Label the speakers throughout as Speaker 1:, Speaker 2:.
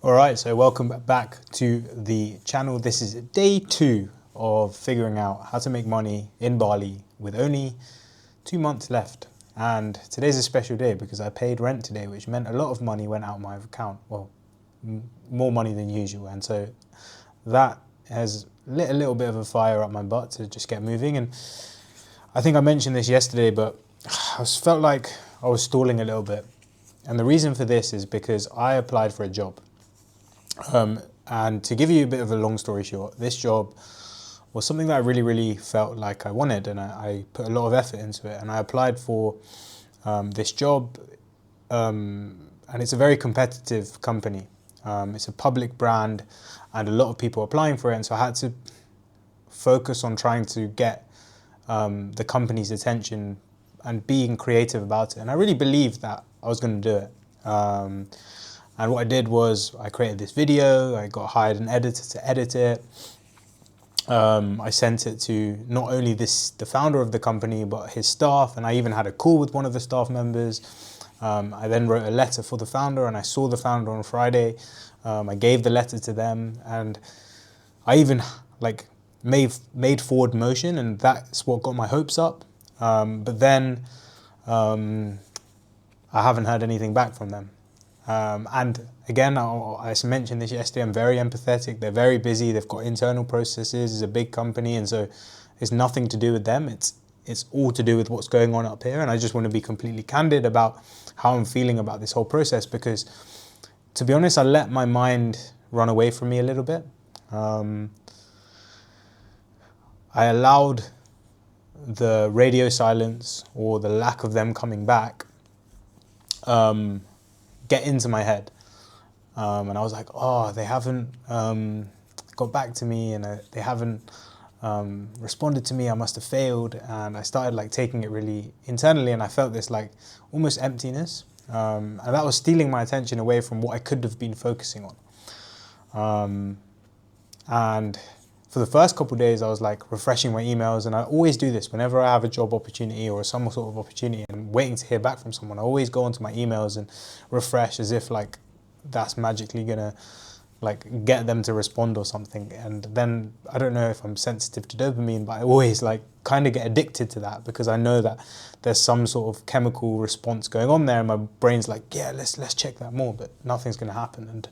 Speaker 1: All right, so welcome back to the channel. This is day 2 of figuring out how to make money in Bali with only 2 months left. And today's a special day because I paid rent today, which meant a lot of money went out my account. Well, more money than usual. And so that has lit a little bit of a fire up my butt to just get moving. And I think I mentioned this yesterday, but I felt like I was stalling a little bit. And the reason for this is because I applied for a job. And to give you a bit of a long story short, this job was something that I really felt like I wanted, and I put a lot of effort into it. And I applied for this job, and it's a very competitive company. It's a public brand, and a lot of people applying for it. And so I had to focus on trying to get the company's attention and being creative about it. And I really believed that I was going to do it. And what I did was I created this video, I got hired an editor to edit it. I sent it to not only the founder of the company, but his staff, and I even had a call with one of the staff members. I then wrote a letter for the founder, and I saw the founder on Friday. I gave the letter to them, and I even made forward motion, and that's what got my hopes up. But then I haven't heard anything back from them. And again, I mentioned this yesterday, I'm very empathetic. They're very busy. They've got internal processes. It's a big company. And so it's nothing to do with them. It's all to do with what's going on up here. And I just want to be completely candid about how I'm feeling about this whole process, because to be honest, I let my mind run away from me a little bit. I allowed the radio silence or the lack of them coming back get into my head, and I was like, oh, they haven't got back to me, and they haven't responded to me. I must have failed. And I started taking it really internally, and I felt this almost emptiness, and that was stealing my attention away from what I could have been focusing on. And for the first couple of days, I was refreshing my emails, and I always do this whenever I have a job opportunity or some sort of opportunity and I'm waiting to hear back from someone. I always go onto my emails and refresh as if that's magically gonna get them to respond or something. And then I don't know if I'm sensitive to dopamine, but I always kind of get addicted to that, because I know that there's some sort of chemical response going on there, and my brain's yeah, let's check that more, but nothing's gonna happen. And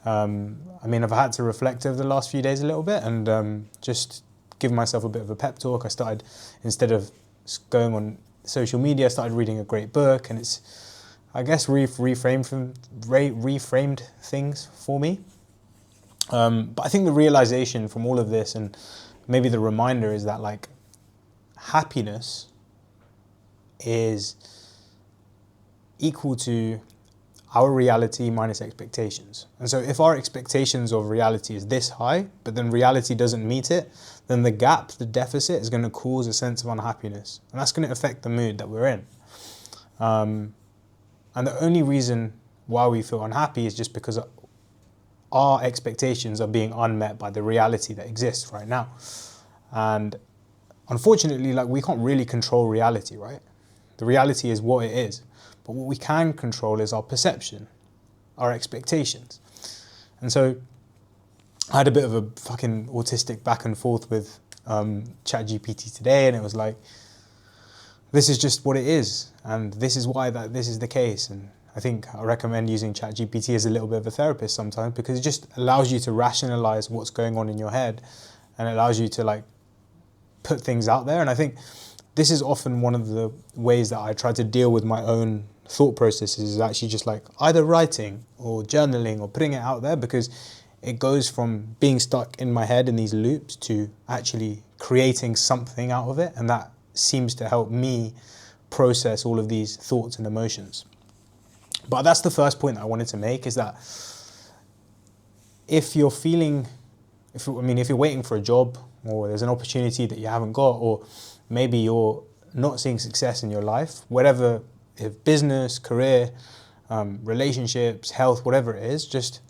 Speaker 1: I mean, I've had to reflect over the last few days a little bit, and just give myself a bit of a pep talk. I started, instead of going on social media, I started reading a great book, and it's, I guess, reframed things for me. But I think the realization from all of this, and maybe the reminder, is that happiness is equal to our reality minus expectations. And so if our expectations of reality is this high, but then reality doesn't meet it, then the gap, the deficit, is going to cause a sense of unhappiness. And that's going to affect the mood that we're in. And the only reason why we feel unhappy is just because our expectations are being unmet by the reality that exists right now. And unfortunately, we can't really control reality, right? The reality is what it is. But what we can control is our perception, our expectations. And so I had a bit of a fucking autistic back and forth with ChatGPT today, and it was this is just what it is, and this is why this is the case. And I think I recommend using ChatGPT as a little bit of a therapist sometimes, because it just allows you to rationalize what's going on in your head, and it allows you to put things out there. And I think this is often one of the ways that I try to deal with my own thought processes, is actually just either writing or journaling or putting it out there, because it goes from being stuck in my head in these loops to actually creating something out of it. And that seems to help me process all of these thoughts and emotions. But that's the first point that I wanted to make, is that if you're waiting for a job, or there's an opportunity that you haven't got, or maybe you're not seeing success in your life, whatever, if business, career, relationships, health, whatever it is, just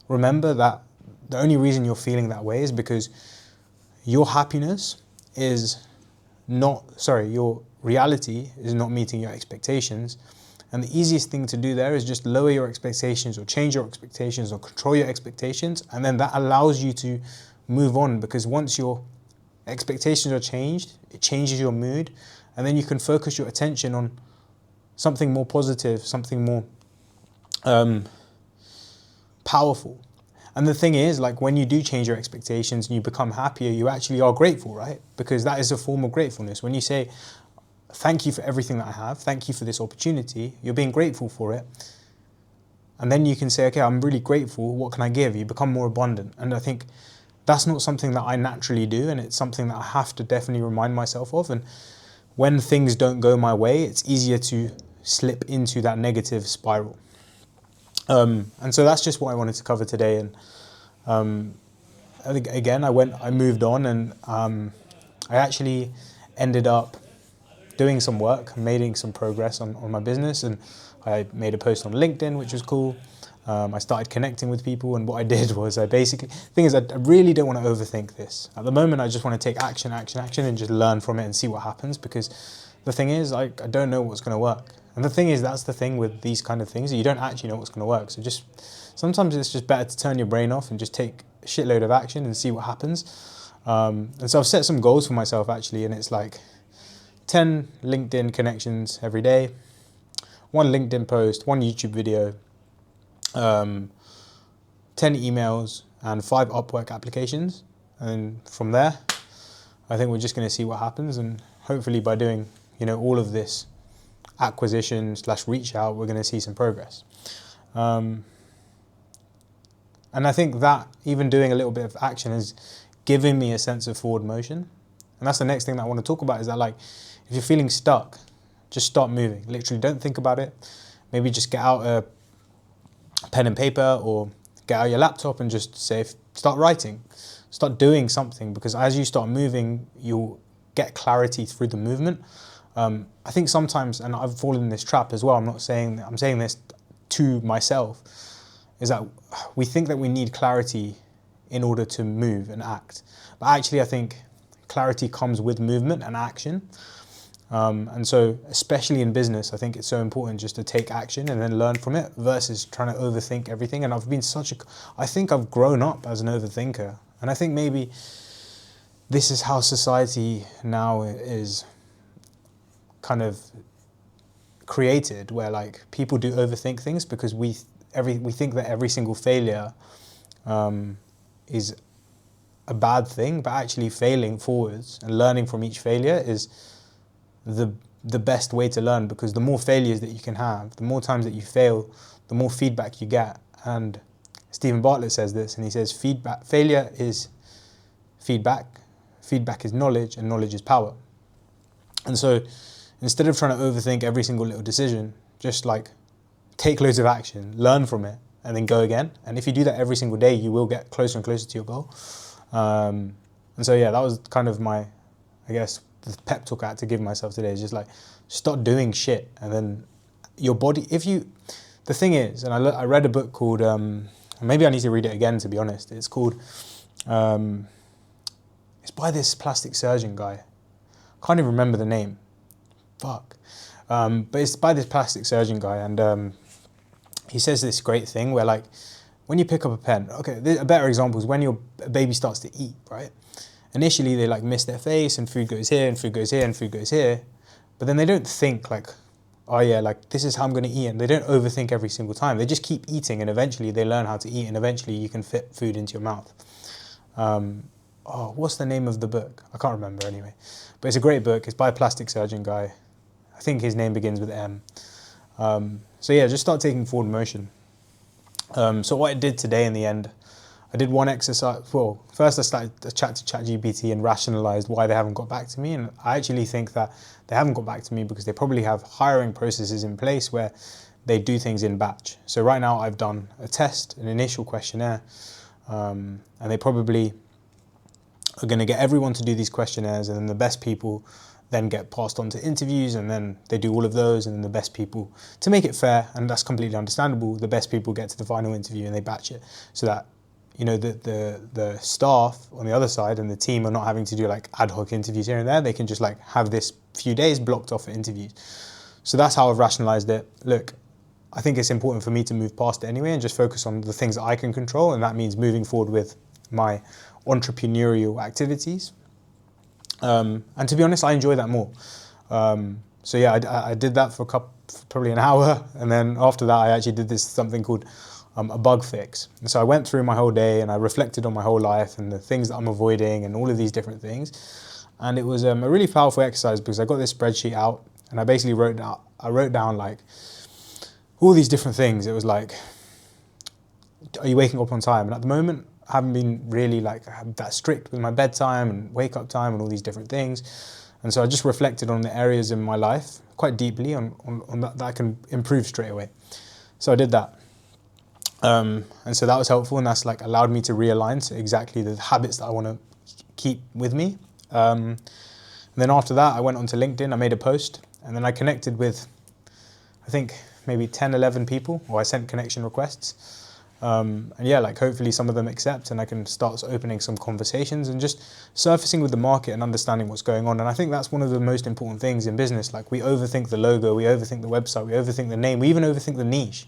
Speaker 1: remember that the only reason you're feeling that way is because your reality is not meeting your expectations, And the easiest thing to do there is just lower your expectations or change your expectations or control your expectations. And then that allows you to move on, because once your expectations are changed, it changes your mood. And then you can focus your attention on something more positive, something more powerful. And the thing is, like, when you do change your expectations and you become happier, you actually are grateful, right? Because that is a form of gratefulness. When you say, thank you for everything that I have, thank you for this opportunity, you're being grateful for it. And then you can say, okay, I'm really grateful, what can I give? You become more abundant. And I think that's not something that I naturally do, and it's something that I have to definitely remind myself of. And when things don't go my way, it's easier to slip into that negative spiral. And so that's just what I wanted to cover today. And I think, again, I moved on, and I actually ended up doing some work, making some progress on my business, and I made a post on LinkedIn, which was cool. I started connecting with people, and what I did was I really don't want to overthink this. At the moment, I just want to take action, and just learn from it and see what happens, because the thing is, I don't know what's going to work. And the thing is, that's the thing with these kind of things, you don't actually know what's going to work. So sometimes it's just better to turn your brain off and just take a shitload of action and see what happens. And so I've set some goals for myself, actually, and it's like 10 LinkedIn connections every day, 1 LinkedIn post, 1 YouTube video, 10 emails, and 5 Upwork applications. And from there, I think we're just going to see what happens. And hopefully by doing, all of this acquisition / reach out, we're going to see some progress. And I think that even doing a little bit of action is giving me a sense of forward motion. And that's the next thing that I want to talk about, is that, like, if you're feeling stuck, just start moving. Literally, don't think about it. Maybe just get out a pen and paper, or get out your laptop and just start writing. Start doing something, because as you start moving, you'll get clarity through the movement. I think sometimes, and I've fallen in this trap as well, I'm saying this to myself, is that we think that we need clarity in order to move and act. But actually, I think clarity comes with movement and action. And so, especially in business, I think it's so important just to take action and then learn from it, versus trying to overthink everything. And I think I've grown up as an overthinker. And I think maybe this is how society now is kind of created, where, like, people do overthink things because we think that every single failure is a bad thing, but actually failing forwards and learning from each failure is the best way to learn, because the more failures that you can have, the more times that you fail, the more feedback you get. And Stephen Bartlett says this, and he says failure is feedback is knowledge, and knowledge is power. And so instead of trying to overthink every single little decision, just, like, take loads of action, learn from it, and then go again. And if you do that every single day, you will get closer and closer to your goal. And so, yeah, that was kind of my, I guess, the pep talk I had to give myself today, is just, like, start doing shit. And then your body, the thing is, and I read a book called, maybe I need to read it again, to be honest. It's called, it's by this plastic surgeon guy. Can't even remember the name. Fuck. But it's by this plastic surgeon guy, and he says this great thing where, like, when you pick up a pen, okay, a better example is when your baby starts to eat, right? Initially, they, like, miss their face, and food goes here, and food goes here, and food goes here. But then they don't think, like, oh yeah, like, this is how I'm going to eat. And they don't overthink every single time. They just keep eating, and eventually they learn how to eat, and eventually you can fit food into your mouth. What's the name of the book? I can't remember anyway. But it's a great book. It's by a plastic surgeon guy. I think his name begins with M. So yeah, just start taking forward motion. So what I did today in the end, I did one exercise. Well, first I started to chat to ChatGPT and rationalized why they haven't got back to me. And I actually think that they haven't got back to me because they probably have hiring processes in place where they do things in batch. So right now I've done a test, an initial questionnaire, and they probably are going to get everyone to do these questionnaires, and then the best people then get passed on to interviews, and then they do all of those, and then the best people, to make it fair, and that's completely understandable, the best people get to the final interview and they batch it so that, you know, the staff on the other side and the team are not having to do, like, ad hoc interviews here and there. They can just, like, have this few days blocked off for interviews. So that's how I've rationalized it. Look, I think it's important for me to move past it anyway and just focus on the things that I can control, and that means moving forward with my entrepreneurial activities. And to be honest, I enjoy that more. So yeah, I did that for probably an hour, and then after that I actually did something called a bug fix. And so I went through my whole day and I reflected on my whole life and the things that I'm avoiding and all of these different things. And it was a really powerful exercise because I got this spreadsheet out and I basically wrote down like all these different things. It was like, are you waking up on time? And at the moment, I haven't been really like that strict with my bedtime and wake up time and all these different things. And so I just reflected on the areas in my life quite deeply on that I can improve straight away. So I did that. And so that was helpful, and that's like allowed me to realign to exactly the habits that I want to keep with me. And then after that, I went onto LinkedIn, I made a post, and then I connected with, I think, maybe 10, 11 people, or I sent connection requests. And yeah, like hopefully some of them accept and I can start opening some conversations and just surfacing with the market and understanding what's going on. And I think that's one of the most important things in business. Like we overthink the logo, we overthink the website, we overthink the name, we even overthink the niche.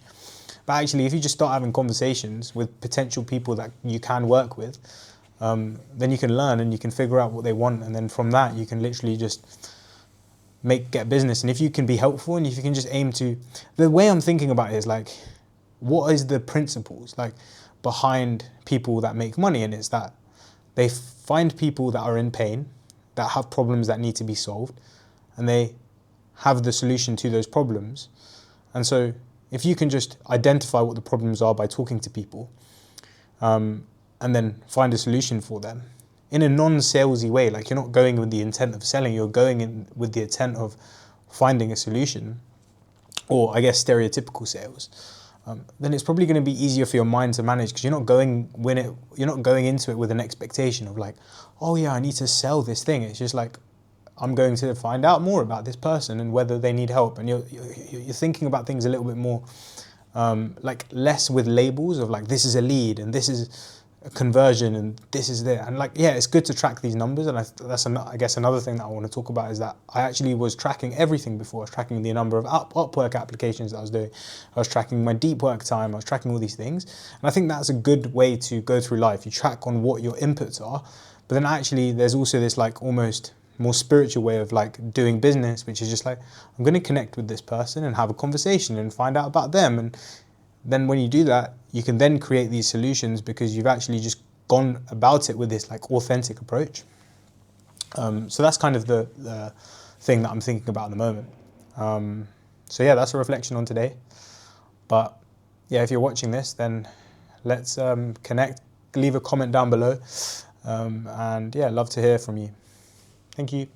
Speaker 1: But actually, if you just start having conversations with potential people that you can work with, then you can learn and you can figure out what they want. And then from that, you can literally just get business. And if you can be helpful and if you can just aim to, the way I'm thinking about it is like, what is the principles like behind people that make money? And it's that they find people that are in pain, that have problems that need to be solved, and they have the solution to those problems. And so if you can just identify what the problems are by talking to people, and then find a solution for them in a non-salesy way, like you're not going with the intent of selling, you're going in with the intent of finding a solution, or I guess stereotypical sales, then it's probably going to be easier for your mind to manage because you're not going into it with an expectation of like, oh yeah, I need to sell this thing. It's just like, I'm going to find out more about this person and whether they need help. And you're thinking about things a little bit more, like less with labels of like, this is a lead and this is a conversion and this is there. And like, yeah, it's good to track these numbers. And that's I guess another thing that I want to talk about is that I actually was tracking everything before. I was tracking the number of Upwork applications that I was doing. I was tracking my deep work time. I was tracking all these things. And I think that's a good way to go through life. You track on what your inputs are, but then actually there's also this like almost more spiritual way of like doing business, which is just like, I'm going to connect with this person and have a conversation and find out about them. And then when you do that, you can then create these solutions because you've actually just gone about it with this like authentic approach. So that's kind of the thing that I'm thinking about at the moment. So yeah, that's a reflection on today. But yeah, if you're watching this, then let's connect, leave a comment down below. And yeah, love to hear from you. Thank you.